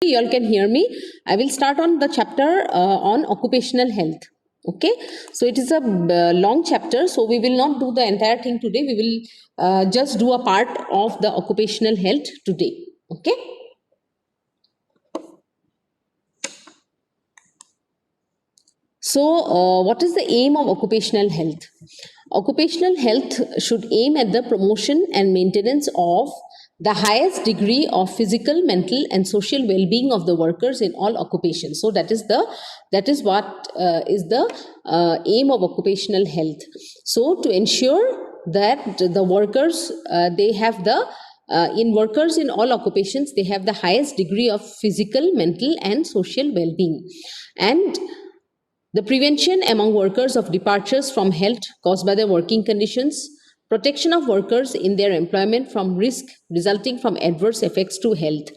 You all can hear me. I will start on the chapter on occupational health. Okay, so it is a long chapter, so we will not do the entire thing today. We will just do a part of the occupational health today. Okay. So, what is the aim of occupational health? Occupational health should aim at the promotion and maintenance of the highest degree of physical, mental, and social well-being of the workers in all occupations. So that is what is the aim of occupational health. So to ensure that the workers they have the in workers in all occupations they have the highest degree of physical, mental, and social well-being, and the prevention among workers of departures from health caused by their working conditions, protection of workers in their employment from risk resulting from adverse effects to health,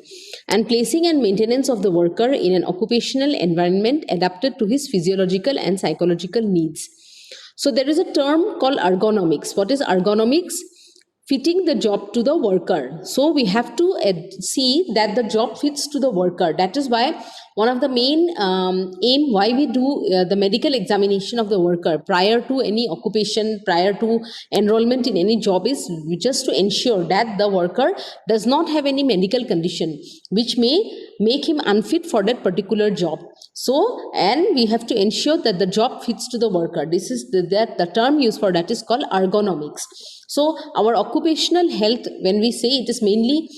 and placing and maintenance of the worker in an occupational environment adapted to his physiological and psychological needs. So there is a term called ergonomics. What is ergonomics? Fitting the job to the worker. So we have to see that the job fits to the worker. That is why one of the main aim why we do the medical examination of the worker prior to any occupation, prior to enrollment in any job, is just to ensure that the worker does not have any medical condition which may make him unfit for that particular job. So, and we have to ensure that the job fits to the worker. This is the term used for that is called ergonomics. So our occupational health, when we say, it is mainly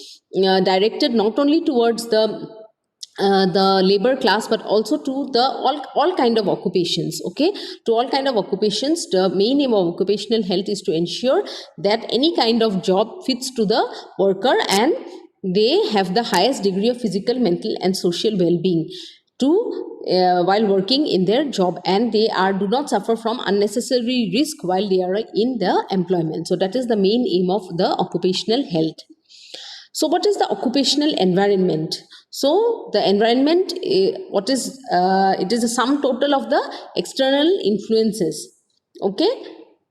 directed not only towards the labor class but also to the all kind of occupations. Okay, to all kind of occupations, the main aim of occupational health is to ensure that any kind of job fits to the worker and they have the highest degree of physical, mental, and social well-being to while working in their job, and they do not suffer from unnecessary risk while they are in the employment. So that is the main aim of the occupational health. So what is the occupational environment? So the environment, it is a sum total of the external influences, okay,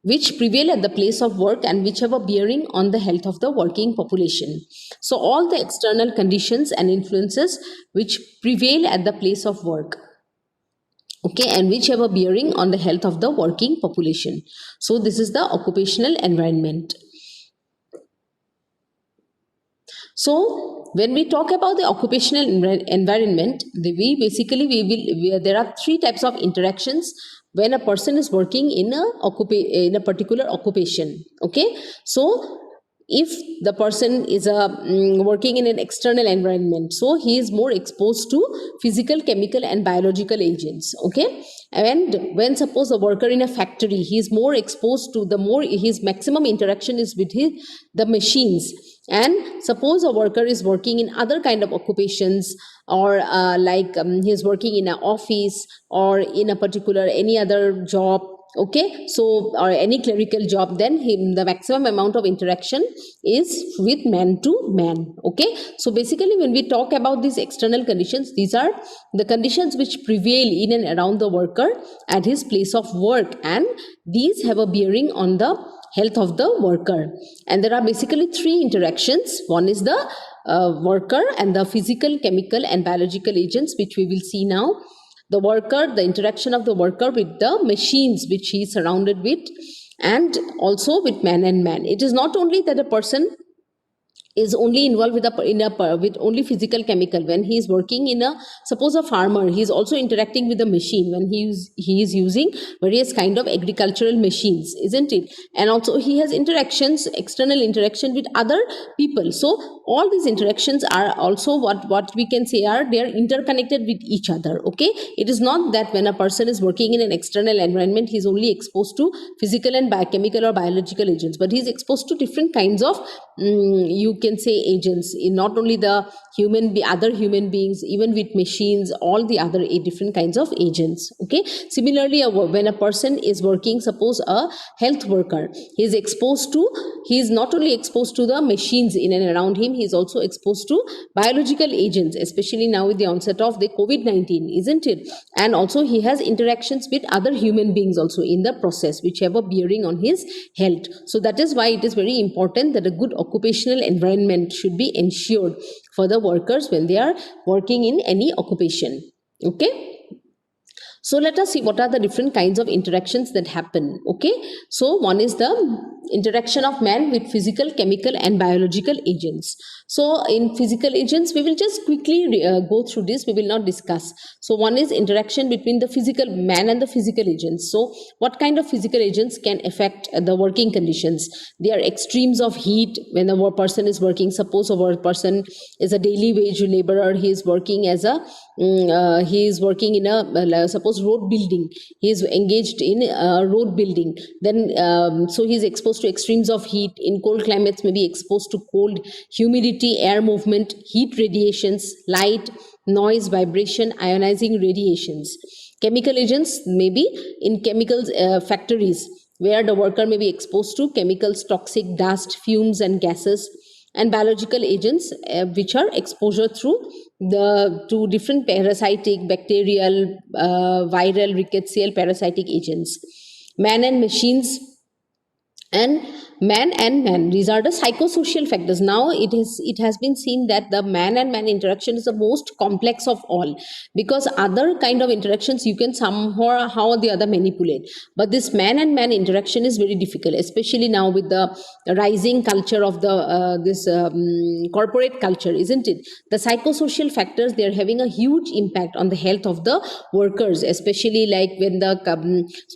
which prevail at the place of work and which have a bearing on the health of the working population. So all the external conditions and influences which prevail at the place of work, okay, and which have a bearing on the health of the working population. So this is the occupational environment. So when we talk about the occupational environment, there are three types of interactions when a person is working in a particular occupation. Okay, so if the person is working in an external environment, so he is more exposed to physical, chemical, and biological agents. Okay, and when suppose a worker in a factory, he is more exposed to his maximum interaction is with the machines. And suppose a worker is working in other kind of occupations, or he is working in an office or in a particular any other job, okay, so or any clerical job, then the maximum amount of interaction is with man to man. Okay, so basically when we talk about these external conditions, these are the conditions which prevail in and around the worker at his place of work, and these have a bearing on the health of the worker. And there are basically three interactions. One is the worker and the physical, chemical, and biological agents, which we will see now. The worker, the interaction of the worker with the machines which he is surrounded with, and also with man and man. It is not only that a person is only involved with only physical, chemical. When he is working suppose a farmer, he is also interacting with the machine when he is using various kind of agricultural machines, isn't it? And also he has external interaction with other people. So all these interactions are also what we can say they are interconnected with each other. Okay, it is not that when a person is working in an external environment, he is only exposed to physical and biochemical or biological agents, but he is exposed to different kinds of you can say agents, in not only the other human beings, even with machines, all the other different kinds of agents. Okay, similarly when a person is working, suppose a health worker, he is not only exposed to the machines in and around him, he is also exposed to biological agents, especially now with the onset of the COVID-19, isn't it? And also he has interactions with other human beings also in the process, which have a bearing on his health. So that is why it is very important that a good occupational environment environment should be ensured for the workers when they are working in any occupation. Okay. So let us see what are the different kinds of interactions that happen. Okay. So one is the interaction of man with physical, chemical, and biological agents. So in physical agents, we will just quickly go through this. We will not discuss. So one is interaction between the physical man and the physical agents. So what kind of physical agents can affect the working conditions? They are extremes of heat when a person is working. Suppose a person is a daily wage laborer. He is working as a he is working in a suppose road building. He is engaged in road building. Then so he is exposed to extremes of heat. In cold climates, may be exposed to cold, humidity, air movement, heat radiations, light, noise, vibration, ionizing radiations. Chemical agents may be in chemicals factories, where the worker may be exposed to chemicals, toxic dust, fumes, and gases. And biological agents, which are exposure through the to different parasitic, bacterial, viral, rickettsial, parasitic agents. Man and machines, and man, these are the psychosocial factors. Now it has been seen that the man and man interaction is the most complex of all, because other kind of interactions you can somehow how or the other manipulate, but this man and man interaction is very difficult, especially now with the rising culture of the this corporate culture, isn't it? The psychosocial factors, they are having a huge impact on the health of the workers, especially like when the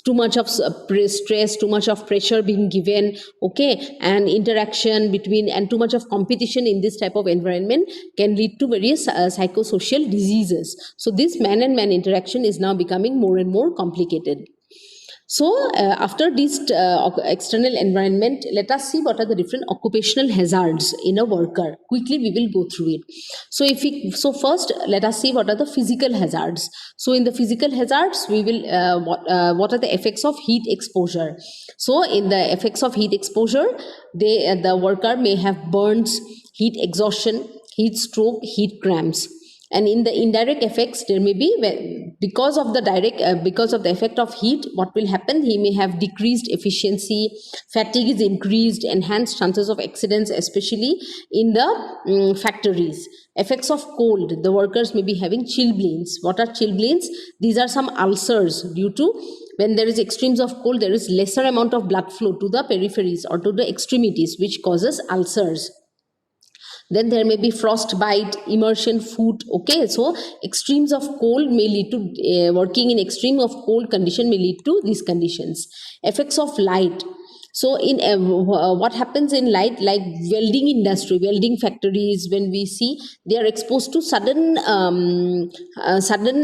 too much of stress, too much of pressure being given, okay, and interaction between and too much of competition in this type of environment can lead to various psychosocial diseases. So this man and man interaction is now becoming more and more complicated. So, after this external environment, let us see what are the different occupational hazards in a worker. Quickly, we will go through it. So first, let us see what are the physical hazards. So, in the physical hazards, we will what are the effects of heat exposure. So, in the effects of heat exposure, the worker may have burns, heat exhaustion, heat stroke, heat cramps. And in the indirect effects, there may be, because of the direct because of the effect of heat, what will happen, he may have decreased efficiency, fatigue is increased, enhanced chances of accidents, especially in the factories. Effects of cold, the workers may be having chilblains. What are chilblains? These are some ulcers due to when there is extremes of cold, there is lesser amount of blood flow to the peripheries or to the extremities, which causes ulcers. Then there may be frostbite, immersion foot. Okay, so extremes of cold may lead to working in extreme of cold condition may lead to these conditions. Effects of light. So in what happens in light, like welding industry, welding factories, when we see, they are exposed to sudden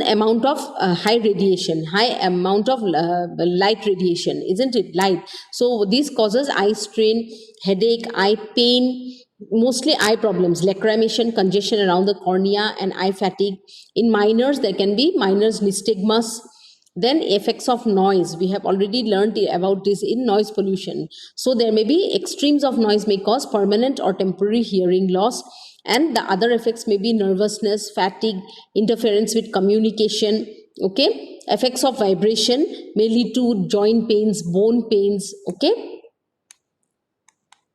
amount of high radiation, high amount of light radiation, isn't it? Light. So this causes eye strain, headache, eye pain, mostly eye problems, lacrimation, congestion around the cornea, and eye fatigue. In minors, there can be minors nystagmus. Then effects of noise, we have already learned about this in noise pollution. So there may be extremes of noise may cause permanent or temporary hearing loss, and the other effects may be nervousness, fatigue, interference with communication. Okay, effects of vibration may lead to joint pains, bone pains. Okay.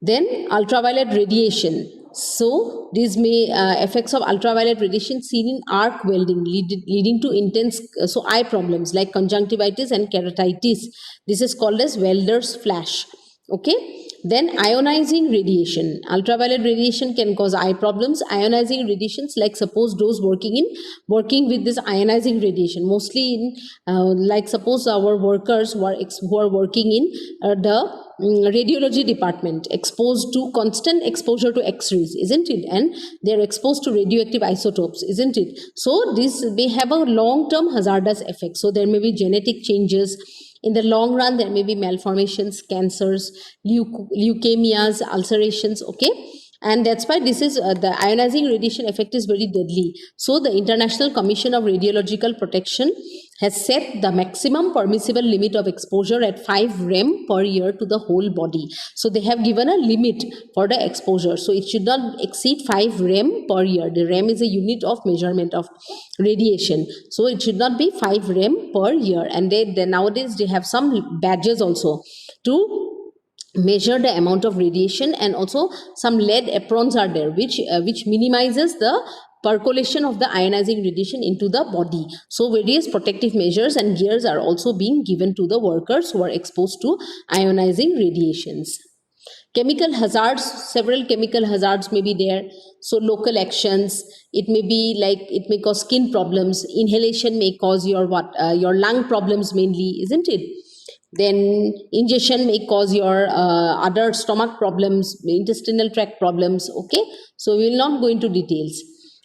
Then ultraviolet radiation. So these may effects of ultraviolet radiation seen in arc welding, leading to intense so eye problems like conjunctivitis and keratitis. This is called as welder's flash. Okay. Then ionizing radiation. Ultraviolet radiation can cause eye problems. Ionizing radiations, like suppose those working with this ionizing radiation, mostly in like suppose our workers who are working in the radiology department, exposed to constant exposure to x-rays, isn't it? And they're exposed to radioactive isotopes, isn't it? So this may have a long-term hazardous effect. So there may be genetic changes. In the long run, there may be malformations, cancers, leukemias, ulcerations. Okay. And that's why this is the ionizing radiation effect is very deadly. So the International Commission of Radiological Protection has set the maximum permissible limit of exposure at 5 rem per year to the whole body. So they have given a limit for the exposure. So it should not exceed 5 rem per year. The rem is a unit of measurement of radiation. So it should not be 5 rem per year. And they nowadays they have some badges also to measure the amount of radiation, and also some lead aprons are there which minimizes the percolation of the ionizing radiation into the body. So various protective measures and gears are also being given to the workers who are exposed to ionizing radiations. Chemical hazards, several chemical hazards may be there. So local actions, it may be like it may cause skin problems, inhalation may cause your lung problems mainly, isn't it? Then ingestion may cause your other stomach problems, intestinal tract problems. Okay, so we will not go into details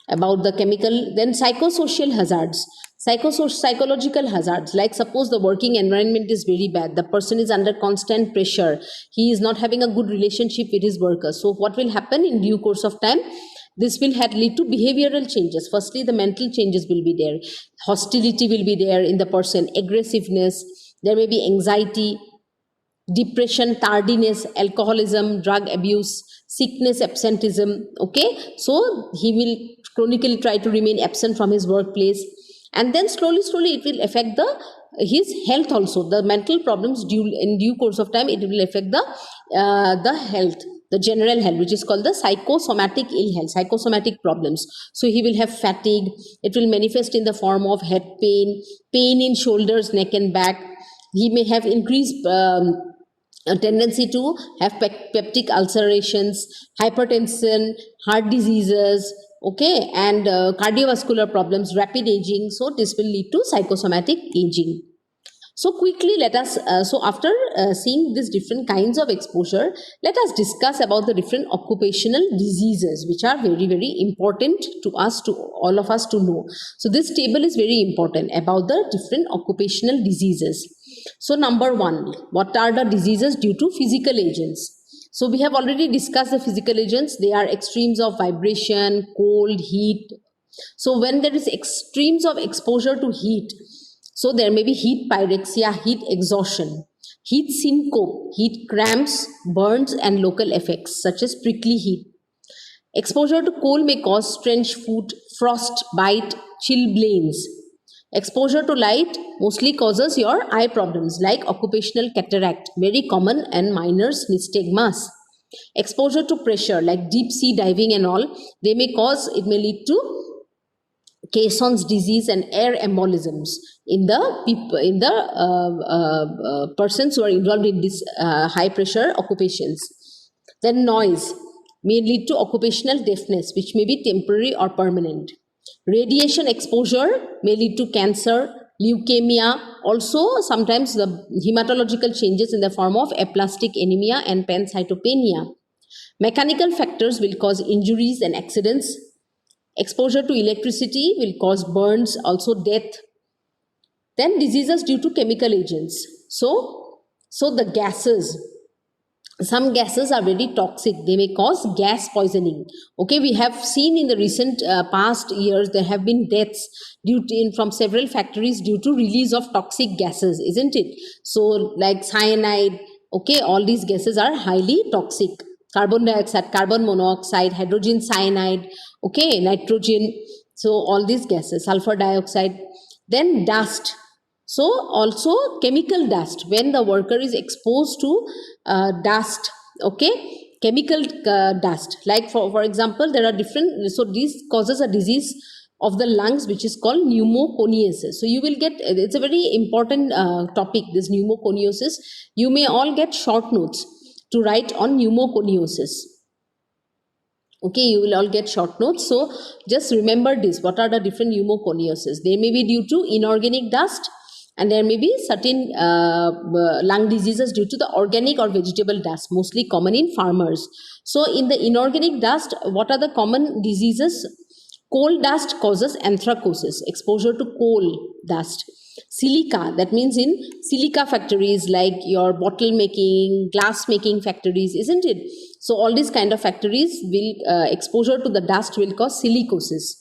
about the chemical. Then psychosocial hazards, psychological hazards, like suppose the working environment is very bad, the person is under constant pressure, he is not having a good relationship with his workers. So what will happen in due course of time? This will lead to behavioral changes. Firstly, the mental changes will be there, hostility will be there in the person, aggressiveness, there may be anxiety, depression, tardiness, alcoholism, drug abuse, sickness, absenteeism. Okay, so he will chronically try to remain absent from his workplace, and then slowly it will affect his health also. The mental problems in due course of time, it will affect the health, the general health, which is called the psychosomatic ill health, psychosomatic problems. So he will have fatigue, it will manifest in the form of head pain, pain in shoulders, neck and back. He may have increased a tendency to have peptic ulcerations, hypertension, heart diseases, okay, and cardiovascular problems, rapid aging. So this will lead to psychosomatic aging. So quickly, let us, so after seeing these different kinds of exposure, let us discuss about the different occupational diseases, which are very, very important to us, to all of us to know. So this table is very important about the different occupational diseases. So number one, what are the diseases due to physical agents? So we have already discussed the physical agents. They are extremes of vibration, cold, heat. So when there is extremes of exposure to heat, so there may be heat pyrexia, heat exhaustion, heat syncope, heat cramps, burns, and local effects such as prickly heat. Exposure to coal may cause strange foot, frost bite, chilblains. Exposure to light mostly causes your eye problems like occupational cataract, very common, and minors nystagmus. Exposure to pressure like deep sea diving and all, it may lead to Caisson's disease and air embolisms in the people, in the persons who are involved in these high pressure occupations. Then noise may lead to occupational deafness, which may be temporary or permanent. Radiation exposure may lead to cancer, leukemia, also sometimes the hematological changes in the form of aplastic anemia and pancytopenia. Mechanical factors will cause injuries and accidents. Exposure to electricity will cause burns, also death. Then diseases due to chemical agents. So the gases, some gases are very toxic, they may cause gas poisoning. Okay, we have seen in the recent past years there have been deaths from several factories due to release of toxic gases, isn't it? So like cyanide, okay, all these gases are highly toxic. Carbon dioxide, carbon monoxide, hydrogen cyanide, okay, nitrogen, so all these gases, sulfur dioxide. Then dust, so also chemical dust, when the worker is exposed to dust, okay, chemical dust, like for example there are different, so this causes a disease of the lungs which is called pneumoconiosis. So you will get, it's a very important topic, this pneumoconiosis. You may all get short notes to write on pneumoconiosis. Okay, you will all get short notes. So just remember this, what are the different pneumoconiosis? They may be due to inorganic dust, and there may be certain lung diseases due to the organic or vegetable dust, mostly common in farmers. So in the inorganic dust, what are the common diseases? Coal dust causes anthracosis, exposure to coal dust. Silica, that means in silica factories like your bottle making, glass making factories, isn't it? So all these kind of factories will, exposure to the dust will cause silicosis.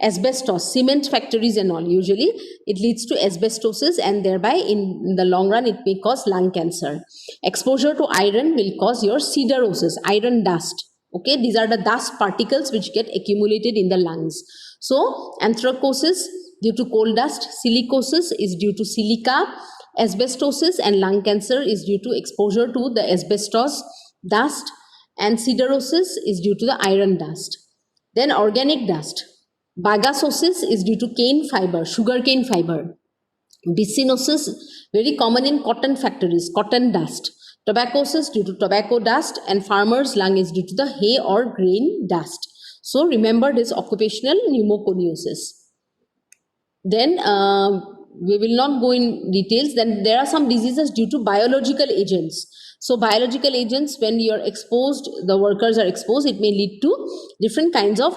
Asbestos, cement factories and all, usually it leads to asbestosis, and thereby in the long run it may cause lung cancer. Exposure to iron will cause your siderosis, iron dust. Okay, these are the dust particles which get accumulated in the lungs. So anthracosis due to coal dust, silicosis is due to silica, Asbestosis and lung cancer is due to exposure to the asbestos dust, and siderosis is due to the iron dust. Then organic dust. Bagasosis is due to cane fiber, sugar cane fiber. Bicyanosis, very common in cotton factories, cotton dust. Tobaccosis due to tobacco dust, and farmer's lung is due to the hay or grain dust. So remember this occupational pneumoconiosis. Then we will not go in details. Then there are some diseases due to biological agents. So biological agents, when you're exposed, the workers are exposed, it may lead to different kinds of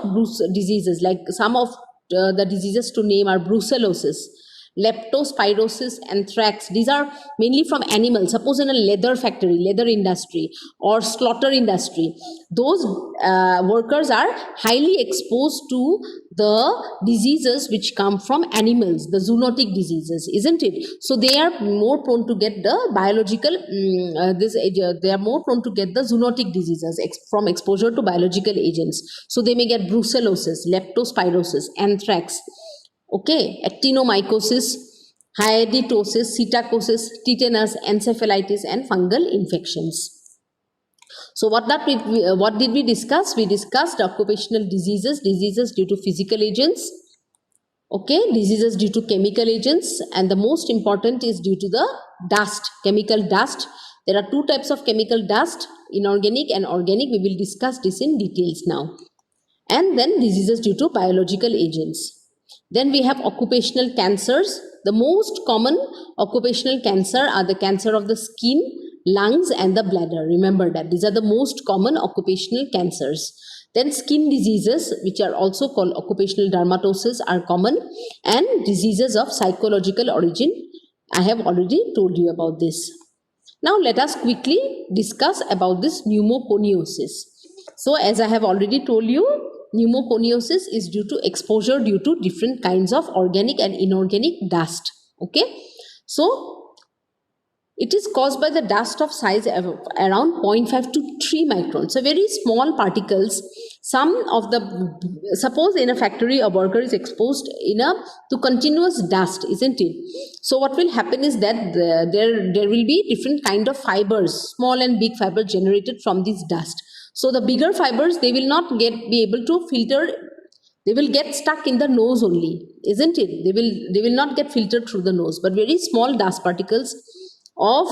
diseases. Like some of the diseases to name are brucellosis, leptospirosis, anthrax. These are mainly from animals. Suppose in a leather factory, leather industry, or slaughter industry, those workers are highly exposed to the diseases which come from animals, the zoonotic diseases, isn't it? So they are more prone to get the biological they are more prone to get the zoonotic diseases from exposure to biological agents. So they may get brucellosis, leptospirosis, anthrax, okay, actinomycosis, hyaditosis, psittacosis, tetanus, encephalitis, and fungal infections. So what did we discuss? We discussed occupational diseases, diseases due to physical agents, okay, diseases due to chemical agents, and the most important is due to the dust, chemical dust. There are two types of chemical dust, inorganic and organic. We will discuss this in details now. And then diseases due to biological agents. Then we have occupational cancers. The most common occupational cancer are the cancer of the skin, lungs, and the bladder. Remember that these are the most common occupational cancers. Then skin diseases, which are also called occupational dermatosis, are common, and diseases of psychological origin. I have already told you about this. Now let us quickly discuss about this pneumoconiosis. So as I have already told you, pneumoconiosis is due to exposure due to different kinds of organic and inorganic dust. Okay, so it is caused by the dust of size around 0.5 to 3 microns, so very small particles. Some of the, suppose in a factory a worker is exposed to continuous dust, isn't it? So what will happen is that there will be different kind of fibers, small and big fibers generated from this dust. So the bigger fibers, they will not be able to filter, they will get stuck in the nose only, isn't it? They will not get filtered through the nose, but very small dust particles of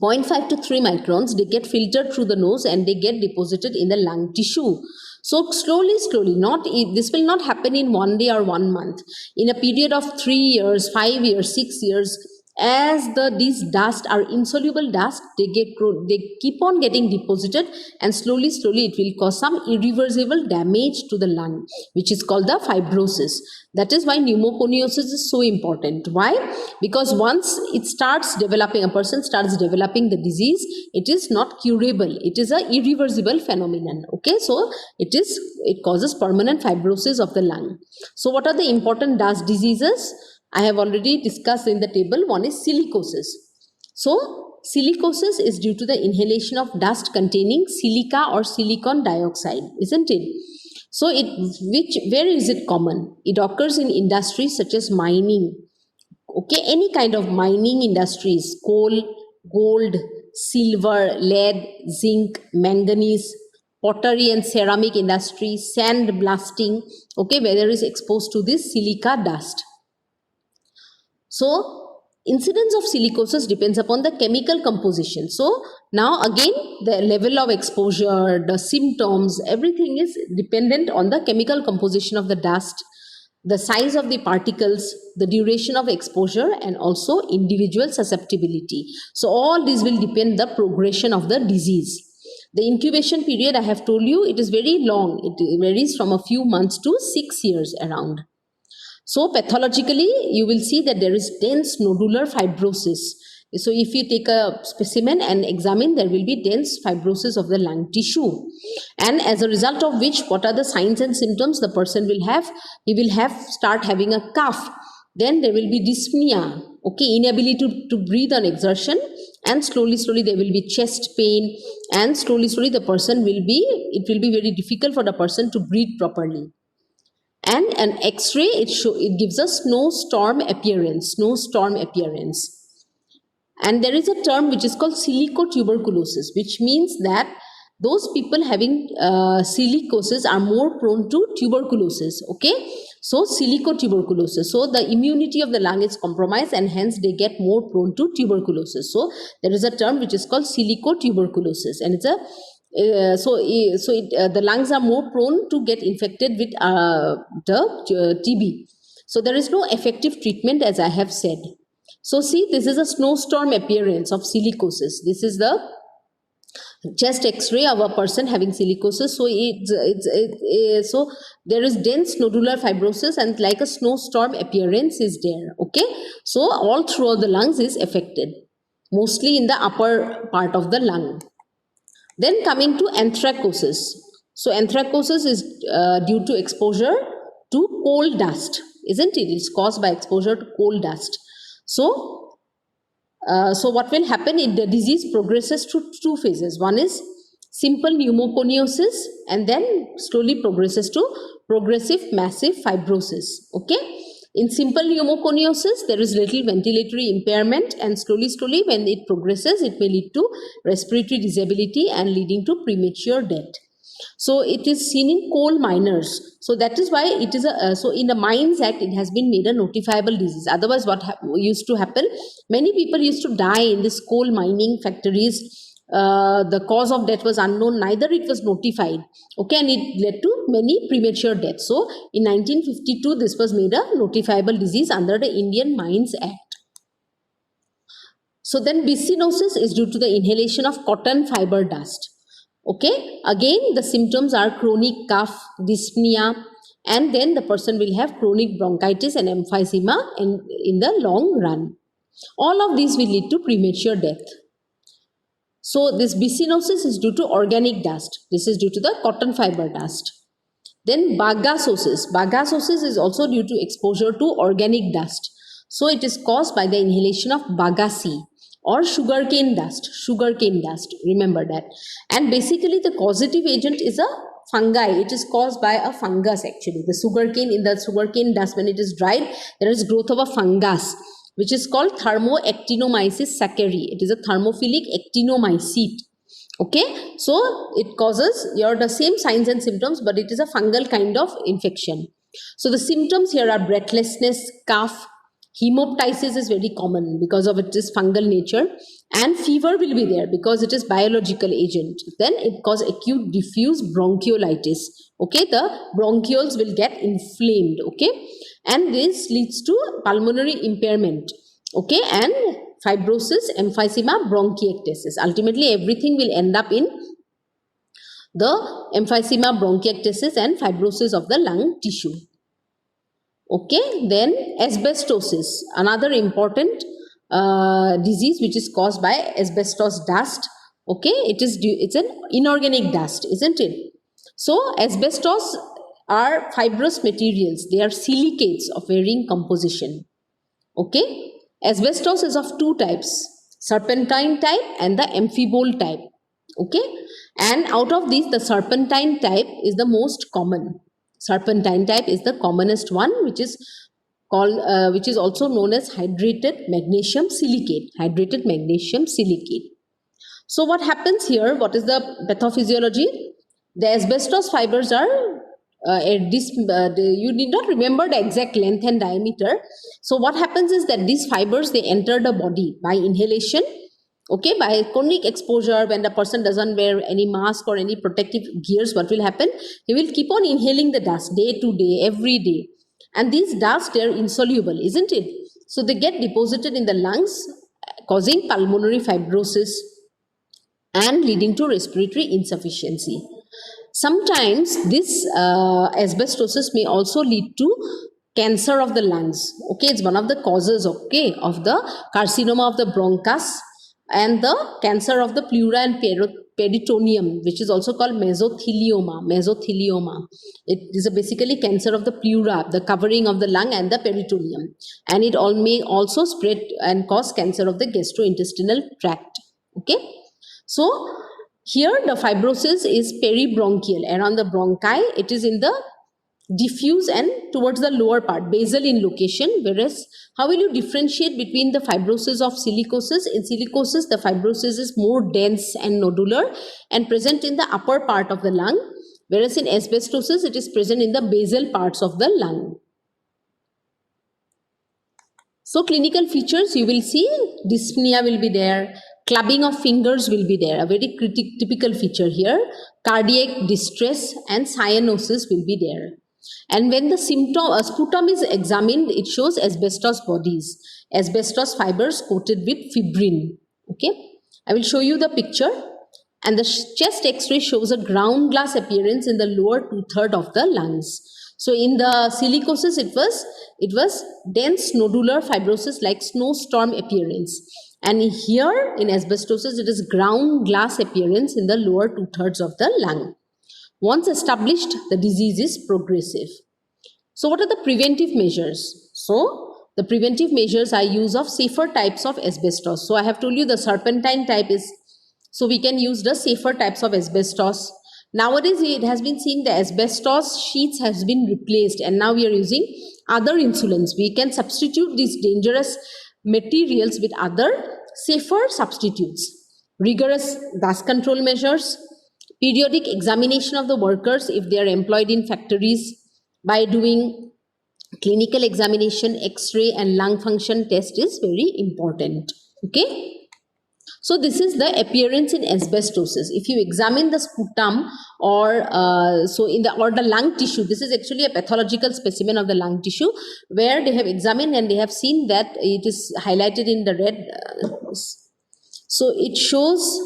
0.5 to 3 microns, they get filtered through the nose and they get deposited in the lung tissue. So slowly, this will not happen in one day or 1 month. In a period of 3 years, 5 years, 6 years, as these dust are insoluble dust, they keep on getting deposited, and slowly it will cause some irreversible damage to the lung, which is called the fibrosis. That is why pneumoconiosis is so important. Why? Because once it starts developing, a person starts developing the disease, it is not curable, it is a irreversible phenomenon. Okay, so it causes permanent fibrosis of the lung. So what are the important dust diseases? I have already discussed in the table. One is silicosis. So silicosis is due to the inhalation of dust containing silica or silicon dioxide, isn't it? So where is it common? It occurs in industries such as mining. Okay, any kind of mining industries, coal, gold, silver, lead, zinc, manganese, pottery and ceramic industry, sand blasting, okay, where there is exposed to this silica dust. So incidence of silicosis depends upon the chemical composition. So now again, the level of exposure, the symptoms, everything is dependent on the chemical composition of the dust, the size of the particles, the duration of exposure, and also individual susceptibility. So all these will depend the progression of the disease. The incubation period, I have told you, it is very long. It varies from a few months to 6 years around. So pathologically, you will see that there is dense nodular fibrosis. So if you take a specimen and examine, there will be dense fibrosis of the lung tissue. And as a result of which, what are the signs and symptoms the person will have? He will start having a cough. Then there will be dyspnea, okay, inability to breathe on exertion, and slowly there will be chest pain, and slowly it will be very difficult for the person to breathe properly. And an X-ray, it gives a snowstorm appearance. And there is a term which is called silicotuberculosis, which means that those people having silicosis are more prone to tuberculosis. Okay, so silicotuberculosis, so the immunity of the lung is compromised and hence they get more prone to tuberculosis. So there is a term which is called silicotuberculosis, and it's a the lungs are more prone to get infected with the TB. So there is no effective treatment, as I have said. So see, this is a snowstorm appearance of silicosis. This is the chest X-ray of a person having silicosis. So so there is dense nodular fibrosis and like a snowstorm appearance is there. Okay, so all throughout the lungs is affected, mostly in the upper part of the lung. Then coming to anthracosis. So anthracosis is due to exposure to coal dust, isn't it? It's caused by exposure to coal dust. So what will happen if the disease progresses to two phases? One is simple pneumoconiosis and then slowly progresses to progressive massive fibrosis. Okay. In simple pneumoconiosis, there is little ventilatory impairment, and slowly, when it progresses, it may lead to respiratory disability and leading to premature death. So it is seen in coal miners. So that is why it is so in the Mines Act, it has been made a notifiable disease. Otherwise, what used to happen? Many people used to die in this coal mining factories. The cause of death was unknown, neither it was notified. Okay, and it led to many premature deaths. So in 1952, this was made a notifiable disease under the Indian Mines Act. So then bicyanosis is due to the inhalation of cotton fiber dust. Okay, again the symptoms are chronic cough, dyspnea, and then the person will have chronic bronchitis and emphysema in the long run. All of these will lead to premature death. So this bicyanosis is due to organic dust. This is due to the cotton fiber dust. Then bagasosis. Bagasosis is also due to exposure to organic dust. So it is caused by the inhalation of bagasse or sugarcane dust. Sugarcane dust, remember that. And basically the causative agent is a fungi. It is caused by a fungus actually. The sugarcane dust, when it is dried, there is growth of a fungus, which is called Thermoactinomyces sakari. It is a thermophilic actinomycete. Okay, so it causes the same signs and symptoms, but it is a fungal kind of infection. So the symptoms here are breathlessness, cough, hemoptysis is very common because of its fungal nature, and fever will be there because it is biological agent. Then it causes acute diffuse bronchiolitis. Okay, the bronchioles will get inflamed. Okay, and this leads to pulmonary impairment. Okay, and fibrosis, emphysema, bronchiectasis. Ultimately, everything will end up in the emphysema, bronchiectasis, and fibrosis of the lung tissue. Okay, then asbestosis, another important disease which is caused by asbestos dust. Okay, it's an inorganic dust, isn't it? So asbestos are fibrous materials. They are silicates of varying composition. Okay, asbestos is of two types, serpentine type and the amphibole type. Okay, and out of these the serpentine type is the most common. Serpentine type is the commonest one, which is called which is also known as hydrated magnesium silicate. Hydrated magnesium silicate. So what happens here? What is the pathophysiology? The asbestos fibers are you need not remember the exact length and diameter. So what happens is that these fibers, they enter the body by inhalation. Okay, by chronic exposure, when the person doesn't wear any mask or any protective gears, what will happen? He will keep on inhaling the dust day to day, every day. And these dust, they are insoluble, isn't it? So they get deposited in the lungs, causing pulmonary fibrosis and leading to respiratory insufficiency. Sometimes this asbestosis may also lead to cancer of the lungs. Okay, it's one of the causes, okay, of the carcinoma of the bronchus and the cancer of the pleura and peritoneum, which is also called mesothelioma. Mesothelioma. It is basically cancer of the pleura, the covering of the lung and the peritoneum, and it all may also spread and cause cancer of the gastrointestinal tract. Okay, so here the fibrosis is peribronchial around the bronchi. It is in the diffuse and towards the lower part, basal in location. Whereas how will you differentiate between the fibrosis of silicosis? In silicosis, the fibrosis is more dense and nodular and present in the upper part of the lung, whereas in asbestosis, it is present in the basal parts of the lung. So clinical features, you will see dyspnea will be there, clubbing of fingers will be there, a very typical feature here, cardiac distress and cyanosis will be there. And when the sputum is examined, it shows asbestos bodies, asbestos fibers coated with fibrin. Okay, I will show you the picture. And the chest X-ray shows a ground glass appearance in the lower 2/3 of the lungs. So in the silicosis, it was dense nodular fibrosis like snowstorm appearance. And here in asbestosis, it is ground glass appearance in the lower 2/3 of the lung. Once established, the disease is progressive. So what are the preventive measures? So the preventive measures are use of safer types of asbestos. So I have told you the serpentine type is, so we can use the safer types of asbestos. Nowadays, it has been seen the asbestos sheets has been replaced and now we are using other insulants. We can substitute these dangerous materials with other safer substitutes. Rigorous dust control measures, periodic examination of the workers if they are employed in factories by doing clinical examination, X-ray and lung function test is very important. Okay. So this is the appearance in asbestosis. If you examine the sputum or the lung tissue, this is actually a pathological specimen of the lung tissue where they have examined and they have seen that it is highlighted in the red. So it shows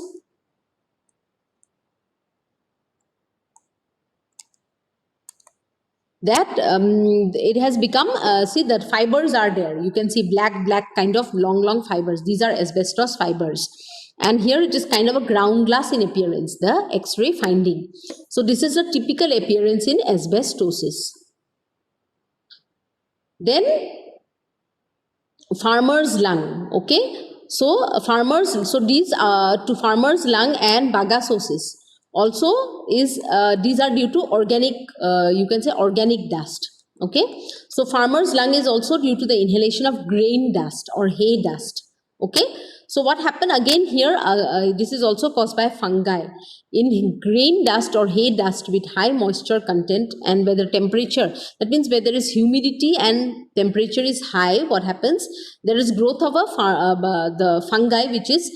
that it has become, see the fibers are there. You can see black kind of long fibers. These are asbestos fibers. And here it is kind of a ground glass in appearance, the X-ray finding. So this is a typical appearance in asbestosis. Then farmer's lung, okay. So these are to farmer's lung and bagasosis. Also is these are due to organic, you can say organic dust. Okay, so farmer's lung is also due to the inhalation of grain dust or hay dust. Okay, so what happened again here, this is also caused by fungi. In grain dust or hay dust with high moisture content and where the temperature, that means where there is humidity and temperature is high, what happens, there is growth of the fungi which is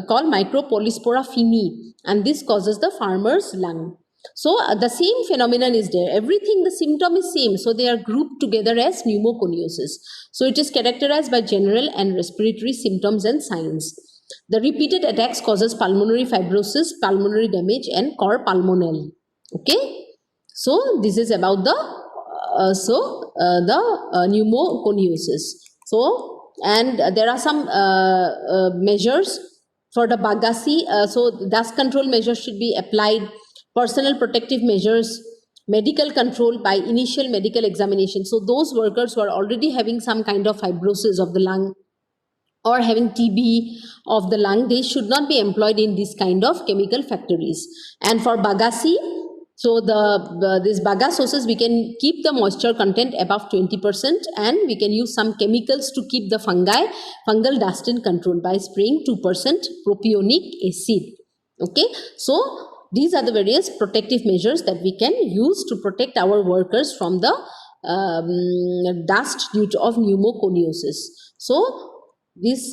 called Micropolyspora fimi, and this causes the farmer's lung. So the same phenomenon is there. Everything, the symptom is same. So they are grouped together as pneumoconiosis. So it is characterized by general and respiratory symptoms and signs. The repeated attacks causes pulmonary fibrosis, pulmonary damage and cor pulmonale. Okay. So this is about the pneumoconiosis. So, and there are some measures for the Bagasi. So dust control measures should be applied. Personal protective measures, medical control by initial medical examination. So those workers who are already having some kind of fibrosis of the lung or having TB of the lung, they should not be employed in this kind of chemical factories. And for Bagasi, so this bagasosis, we can keep the moisture content above 20% and we can use some chemicals to keep the fungal dust in control by spraying 2% propionic acid. Okay, so these are the various protective measures that we can use to protect our workers from the dust due to of pneumoconiosis. So this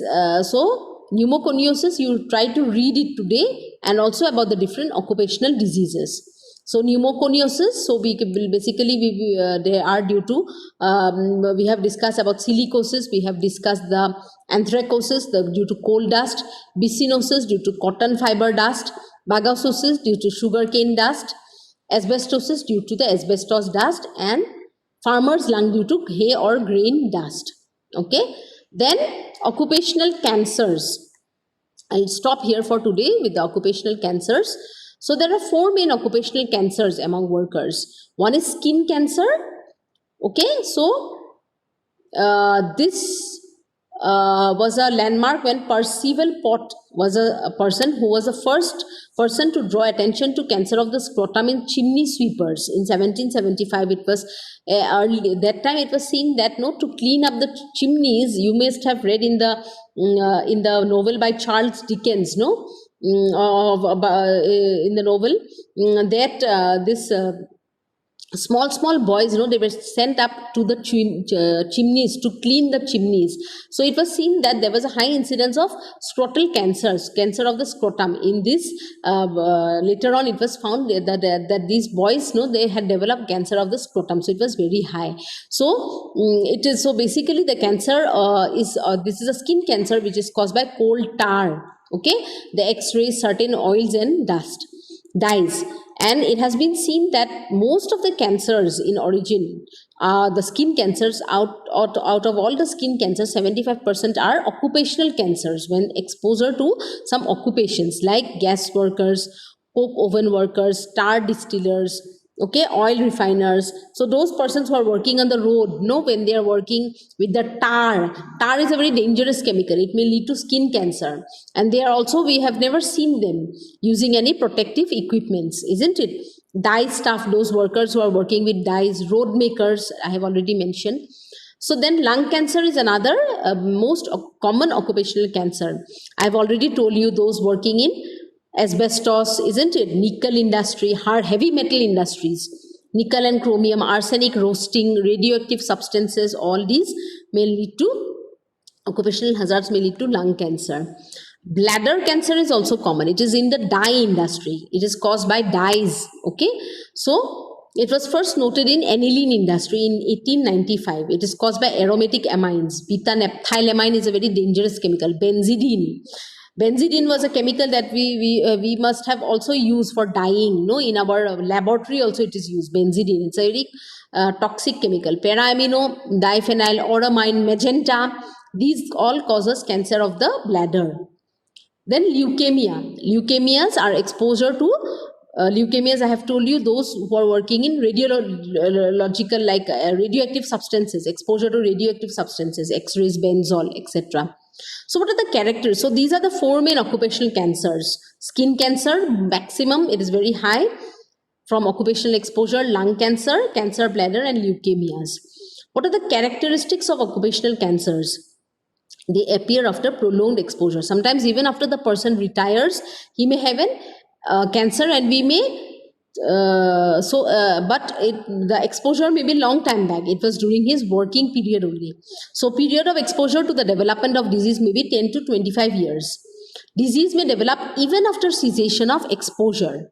pneumoconiosis, you try to read it today, and also about the different occupational diseases. So pneumoconiosis, so we will basically they are due to we have discussed about silicosis, we have discussed the anthracosis due to coal dust, bicinnosis due to cotton fiber dust, bagasosis due to sugarcane dust, asbestosis due to the asbestos dust, and farmer's lung due to hay or grain dust. Okay, then occupational cancers. I'll stop here for today with the occupational cancers. So there are 4 main occupational cancers among workers. One is skin cancer. Okay, so this was a landmark when Percival Pott was a person who was the first person to draw attention to cancer of the scrotum in chimney sweepers in 1775. It was early that time. It was seen that no, to clean up the chimneys, you must have read in the novel by Charles Dickens, no, in the novel that this. Small boys, they were sent up to the chimneys to clean the chimneys. So it was seen that there was a high incidence of scrotal cancers, cancer of the scrotum in this. Later on it was found that these boys, they had developed cancer of the scrotum, so it was very high. So it is, so basically the cancer is this is a skin cancer which is caused by coal tar, okay, the x-rays, certain oils and dyes. And it has been seen that most of the cancers in origin, the skin cancers, out of all the skin cancers, 75% are occupational cancers when exposure to some occupations like gas workers, coke oven workers, tar distillers, okay, oil refiners. So those persons who are working on the road, when they are working with the tar is a very dangerous chemical. It may lead to skin cancer. And they are also, we have never seen them using any protective equipments, isn't it? Dye stuff, those workers who are working with dyes, road makers, I have already mentioned. So then lung cancer is another most common occupational cancer. I've already told you those working in asbestos, isn't it? Nickel industry, hard heavy metal industries, nickel and chromium, arsenic roasting, radioactive substances, all these may lead to occupational hazards, may lead to lung cancer. Bladder cancer is also common. It is in the dye industry. It is caused by dyes, okay? So it was first noted in aniline industry in 1895. It is caused by aromatic amines. Beta-naphthylamine is a very dangerous chemical. Benzidine was a chemical that we must have also used for dyeing. No, in our laboratory also it is used. Benzidine. It's a very toxic chemical. Para-amino, diphenyl, auramine, magenta. These all causes cancer of the bladder. Then leukemia. Leukemias are exposure to leukemias. I have told you, those who are working in radiological, like radioactive substances, exposure to radioactive substances, X-rays, benzol, etc. So what are the characters? So these are the four main occupational cancers. Skin cancer, maximum, it is very high from occupational exposure. Lung cancer, cancer bladder, and leukemias. What are the characteristics of occupational cancers? They appear after prolonged exposure. Sometimes even after the person retires, he may have an cancer, and we may but the exposure may be long time back. It was during his working period only. So period of exposure to the development of disease may be 10 to 25 years. Disease may develop even after cessation of exposure.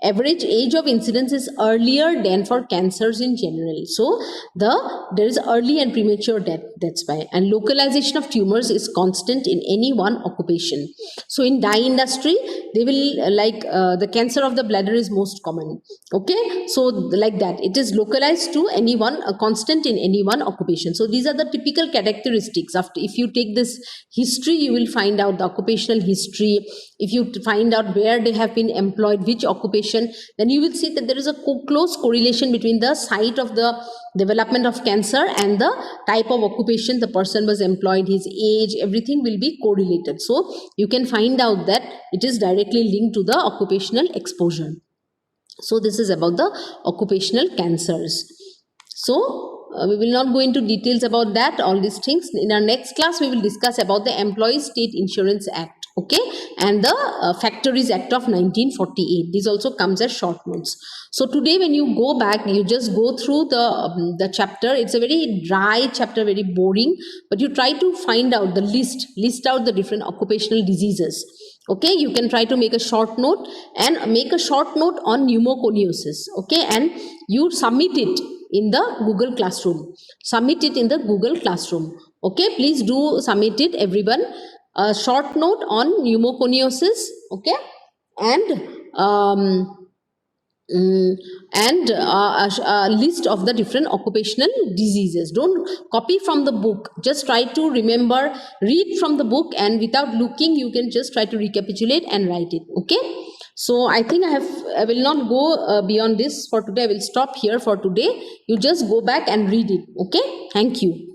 Average age of incidence is earlier than for cancers in general. So there is early and premature death, that's why. And localization of tumors is constant in any one occupation. So in dye industry, they will the cancer of the bladder is most common. Okay, so like that, it is localized to anyone, a constant in any one occupation. So these are the typical characteristics. If you take this history, you will find out the occupational history. If you find out where they have been employed, which occupation, then you will see that there is a close correlation between the site of the development of cancer and the type of occupation the person was employed, his age, everything will be correlated. So you can find out that it is directly linked to the occupational exposure. So this is about the occupational cancers. So we will not go into details about that, all these things. In our next class, we will discuss about the Employees State Insurance Act, okay, and the Factories Act of 1948. This also comes as short notes. So today when you go back, you just go through the chapter. It's a very dry chapter, very boring, but you try to find out the list out the different occupational diseases. Okay, you can try to make a short note and make a short note on pneumoconiosis, okay, and you submit it in the Google Classroom. Submit it in the Google Classroom. Okay, please do submit it, everyone. A short note on pneumoconiosis, okay, and a list of the different occupational diseases. Don't copy from the book. Just try to remember, read from the book, and without looking, you can just try to recapitulate and write it. Okay. So I think I will not go beyond this for today. I will stop here for today. You just go back and read it. Okay. Thank you.